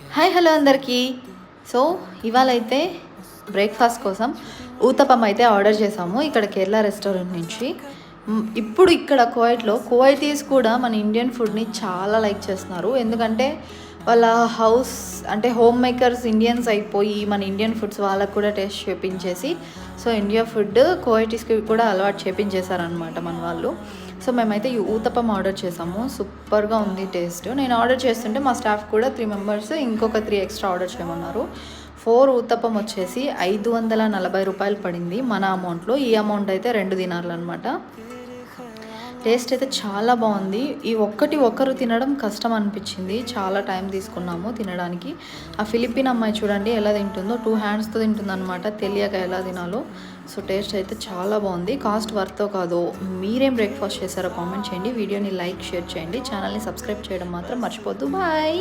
Hi hello అందరికీ. So ఇవాళ అయితే బ్రేక్ఫాస్ట్ కోసం ఊతప్పం అయితే ఆర్డర్ చేసాము ఇక్కడ కేరళ రెస్టారెంట్ నుంచి. ఇప్పుడు ఇక్కడ కువైటీస్ కూడా మన ఇండియన్ ఫుడ్ని చాలా లైక్ చేస్తున్నారు. ఎందుకంటే వాళ్ళ హౌస్ అంటే హోమ్ మేకర్స్ ఇండియన్స్ అయిపోయి మన ఇండియన్ ఫుడ్స్ వాళ్ళకు కూడా టేస్ట్ చేపించేసి సో ఇండియా ఫుడ్ కువైటీస్కి కూడా అలవాటు చేపించేశారనమాట మన వాళ్ళు. సో మేమైతే ఈ ఊతప్పం ఆర్డర్ చేసాము. సూపర్గా ఉంది టేస్ట్. నేను ఆర్డర్ చేస్తుంటే మా స్టాఫ్ కూడా 3 మెంబర్స్ ఇంకొక 3 ఎక్స్ట్రా ఆర్డర్ చేయమన్నారు. 4 ఊతప్పం వచ్చేసి 540 రూపాయలు పడింది మన అమౌంట్లో. ఈ అమౌంట్ అయితే 2 దినార్లు అనమాట. టేస్ట్ అయితే చాలా బాగుంది. ఈ ఒకరు తినడం కష్టం అనిపించింది. చాలా టైం తీసుకున్నాము తినడానికి. ఆ ఫిలిపిన్ అమ్మాయి చూడండి ఎలా తింటుందో, 2 హ్యాండ్స్తో తింటుంది అనమాట, తెలియక ఎలా తినాలో. సో టేస్ట్ అయితే చాలా బాగుంది. కాస్ట్ వర్తో కాదో మీరేం బ్రేక్ఫాస్ట్ చేశారో కామెంట్ చేయండి. వీడియోని లైక్ షేర్ చేయండి. ఛానల్ని సబ్స్క్రైబ్ చేయడం మాత్రం మర్చిపోద్దు. బాయ్.